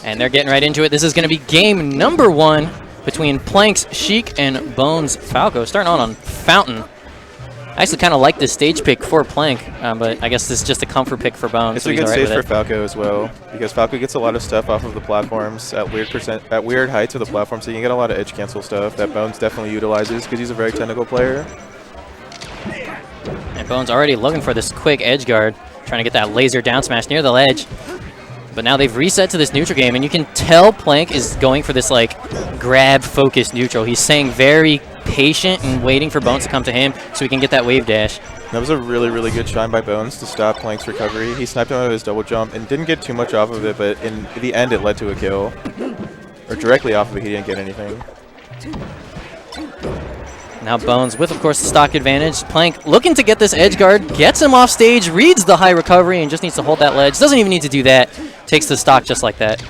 And they're getting right into it. This is going to be game number 1 between Plank's Sheik and Bones Falco. Starting on Fountain. I actually kind of like this stage pick for Plank, but I guess this is just a comfort pick for Bones. It's so a good right stage for Falco as well, because Falco gets a lot of stuff off of the platforms at weird heights of the platform, so you can get a lot of edge cancel stuff that Bones definitely utilizes because he's a very technical player. And Bones already looking for this quick edge guard, trying to get that laser down smash near the ledge. But now they've reset to this neutral game, and you can tell Plank is going for this like grab-focused neutral. He's staying very patient and waiting for Bones to come to him so he can get that wave dash. That was a really, really good shine by Bones to stop Plank's recovery. He sniped him out of his double jump and didn't get too much off of it, but in the end it led to a kill. Or directly off of it, he didn't get anything. Now Bones with, of course, the stock advantage. Plank looking to get this edge guard, gets him off stage, reads the high recovery, and just needs to hold that ledge. Doesn't even need to do that. Takes the stock just like that.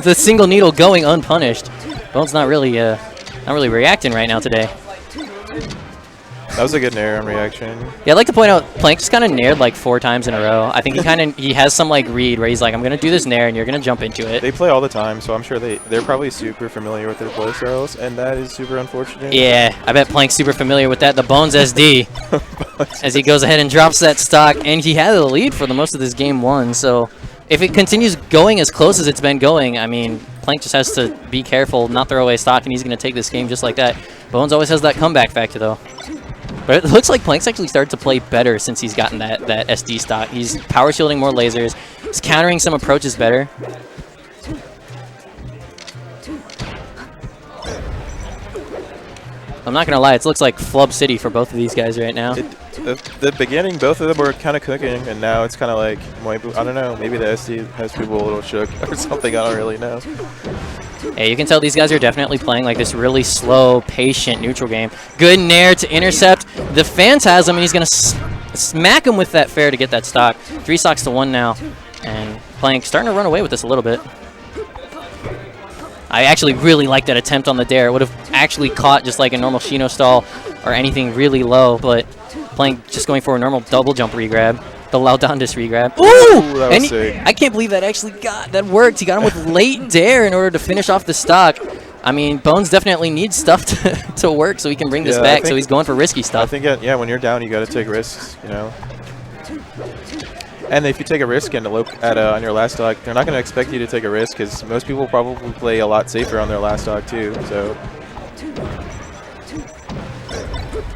The single needle going unpunished. Bones not really reacting right now today. That was a good nair on reaction. Yeah, I'd like to point out Plank just kind of nared like 4 times in a row. I think he has some like read where he's like, I'm gonna do this nair and you're gonna jump into it. They play all the time, so I'm sure they're probably super familiar with their play styles, and that is super unfortunate. Yeah, I bet Plank's super familiar with that. The Bones SD as he goes ahead and drops that stock, and he had the lead for the most of this game 1. So if it continues going as close as it's been going, I mean, Plank just has to be careful, not throw away stock, and he's gonna take this game just like that. Bones always has that comeback factor though. But it looks like Plank's actually started to play better since he's gotten that SD stock. He's power shielding more lasers. He's countering some approaches better. I'm not going to lie, it looks like Flub City for both of these guys right now. The beginning, both of them were kind of cooking, and now it's kind of like, I don't know, maybe the SD has people a little shook or something, I don't really know. Hey, you can tell these guys are definitely playing like this really slow, patient neutral game. Good nair to intercept the Phantasm, and he's going to smack him with that fair to get that stock. 3 stocks to 1 now, and Plank starting to run away with this a little bit. I actually really like that attempt on the dare. It would have actually caught just like a normal Shino stall or anything really low, but Plank just going for a normal double jump regrab. The Laudandus regrab. Ooh! That was sick. I can't believe that actually worked. He got him with late dare in order to finish off the stock. I mean, Bones definitely needs stuff to work so he can bring this back, so he's going for risky stuff. I think, yeah, when you're down, you got to take risks, you know. And if you take a risk and on your last stock, they're not going to expect you to take a risk because most people probably play a lot safer on their last stock too, so.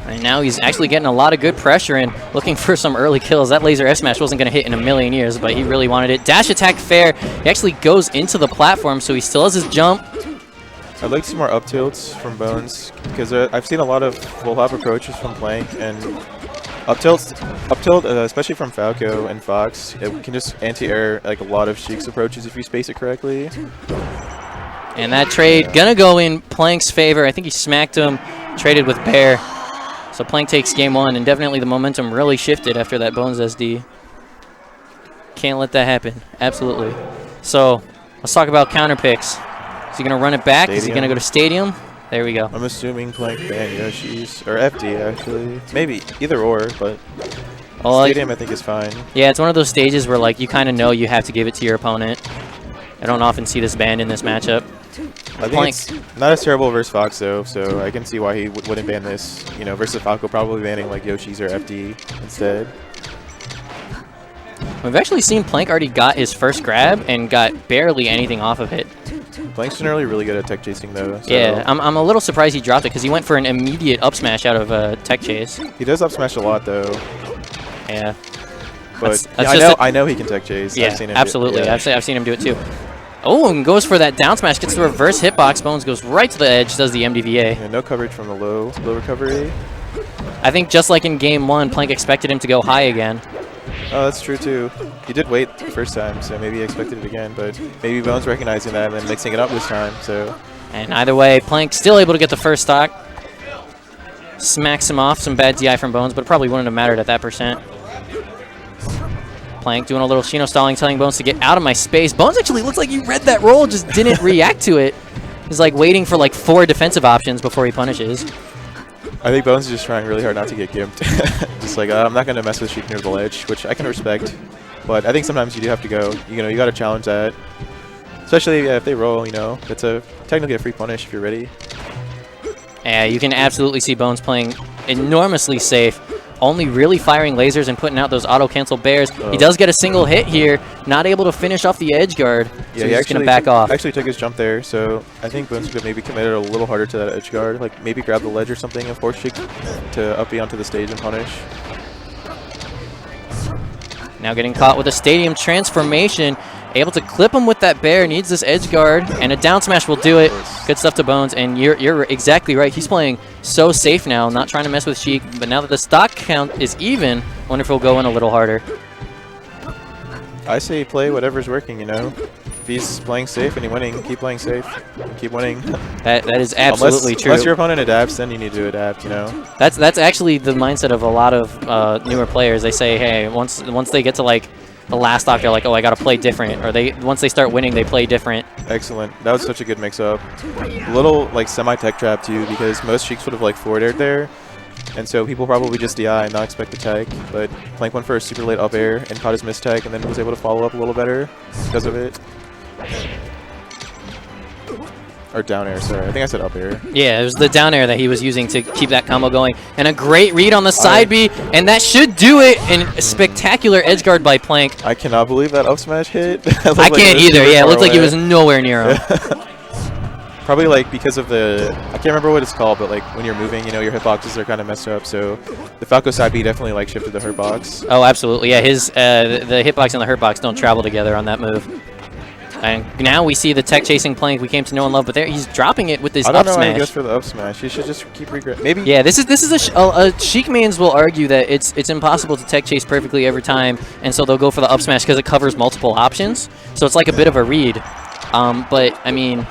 And now he's actually getting a lot of good pressure in, looking for some early kills. That laser F smash wasn't going to hit in a million years, but he really wanted it. Dash attack fair. He actually goes into the platform, so he still has his jump. I'd like to see more up tilts from Bones because I've seen a lot of full hop approaches from Plank, and up tilt, especially from Falco and Fox, it can just anti-air like a lot of Sheik's approaches if you space it correctly. And that trade gonna go in Plank's favor. I think he smacked him, traded with Bear. So Plank takes game 1, and definitely the momentum really shifted after that Bones SD. Can't let that happen. Absolutely. So let's talk about counter picks. Is he going to run it back? Stadium. Is he going to go to Stadium? There we go. I'm assuming Plank ban Yoshi's, or FD actually. Maybe either or, but Stadium I think is fine. Yeah, it's one of those stages where like you kind of know you have to give it to your opponent. I don't often see this banned in this matchup. I think it's not as terrible versus Fox though, so I can see why he wouldn't ban this. You know, versus Falco probably banning like Yoshi's or FD instead. We've actually seen Plank already got his first grab and got barely anything off of it. Plank's generally really good at tech chasing though. So. Yeah, I'm a little surprised he dropped it because he went for an immediate up smash out of tech chase. He does up smash a lot though. Yeah. But yeah, I know he can tech chase. Yeah, I've seen him absolutely. I've seen him do it too. Oh, and goes for that down smash, gets the reverse hitbox. Bones goes right to the edge, does the MDVA. Yeah, no coverage from the low recovery. I think just like in game 1, Plank expected him to go high again. Oh, that's true too. He did wait the first time, so maybe he expected it again, but maybe Bones recognizing that and then mixing it up this time, so. And either way, Plank still able to get the first stock. Smacks him off, some bad DI from Bones, but it probably wouldn't have mattered at that %. Plank doing a little Shino stalling, telling Bones to get out of my space. Bones actually looks like he read that roll, just didn't react to it. He's like waiting for like 4 defensive options before he punishes. I think Bones is just trying really hard not to get gimped. Just like, I'm not going to mess with Sheik near the ledge, which I can respect. But I think sometimes you do have to go. You know, you got to challenge that. Especially if they roll, you know. It's technically a free punish if you're ready. Yeah, you can absolutely see Bones playing enormously safe. Only really firing lasers and putting out those auto-cancel bears. He does get a single hit here. Not able to finish off the edge guard. Yeah, so he's just going to back off. Actually took his jump there, so I think Bones could maybe committed a little harder to that edge guard. Like maybe grab the ledge or something and force Sheik to up B onto the stage and punish. Now getting caught with a stadium transformation. Able to clip him with that bear. Needs this edge guard, and a down smash will do it. Good stuff to Bones, and you're exactly right. He's playing so safe now, not trying to mess with Sheik. But now that the stock count is even, I wonder if he'll go in a little harder. I say play whatever's working, you know. If he's playing safe and he's winning, keep playing safe. Keep winning. That is absolutely true. Unless your opponent adapts, then you need to adapt, you know. That's actually the mindset of a lot of newer players. They say, hey, once they get to like the last stock, they're like, oh, I got to play different. Or once they start winning, they play different. Excellent. That was such a good mix-up. A little like semi-tech trap too, because most Sheiks would have like forward aired there. And so people probably just DI and not expect the tech. But Plank went for a super late up air and caught his missed tech and then was able to follow up a little better because of it. Or down air, sorry. I think I said up air. Yeah, it was the down air that he was using to keep that combo going. And a great read on the side B, and that should do it. And a spectacular edge guard by Plank. I cannot believe that up smash hit. I can't either. Yeah, it looked like he was nowhere near him. Probably like because of the, I can't remember what it's called, but like when you're moving, you know, your hitboxes are kind of messed up. So the Falco side B definitely like shifted the hurtbox. Oh, absolutely. Yeah, his the hitbox and the hurtbox don't travel together on that move. And now we see the tech chasing Plank we came to know and love, but there he's dropping it with this up smash. I don't know why he goes for the up smash. He should just keep regret. Maybe. Yeah, this is a Sheik mains will argue that it's impossible to tech chase perfectly every time, and so they'll go for the up smash because it covers multiple options. So it's like a bit of a read. But I mean,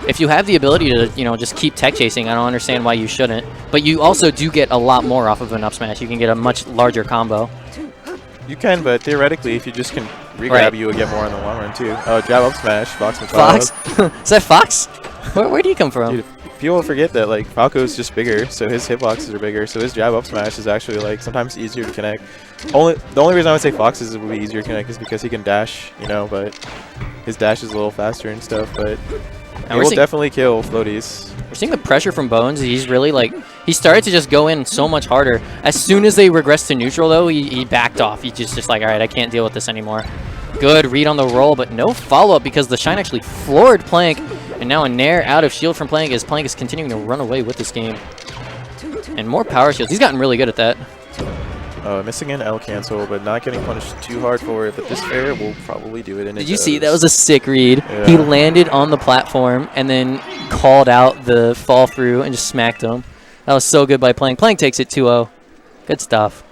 if you have the ability to just keep tech chasing, I don't understand why you shouldn't. But you also do get a lot more off of an up smash. You can get a much larger combo. You can, but theoretically, if you just can re-grab, you will get more in the long run, too. Oh, jab up smash, Fox and Fox? Is that Fox? Where do you come from? Dude, people forget that, like, Falco's just bigger, so his hitboxes are bigger, so his jab up smash is actually, like, sometimes easier to connect. The only reason I would say Fox's would be easier to connect is because he can dash, you know, but his dash is a little faster and stuff, but he will definitely kill floaties. We're seeing the pressure from Bones. He's really like, he started to just go in so much harder. As soon as they regressed to neutral though, he backed off. He's just like, all right, I can't deal with this anymore. Good read on the roll, but no follow-up because the Shine actually floored Plank. And now a nair out of shield from Plank as Plank is continuing to run away with this game. And more power shields. He's gotten really good at that. Missing an L cancel, but not getting punished too hard for it. But this fair will probably do it. Did you see? That was a sick read. Yeah. He landed on the platform and then called out the fall through and just smacked him. That was so good by Plank. Plank takes it 2-0. Good stuff.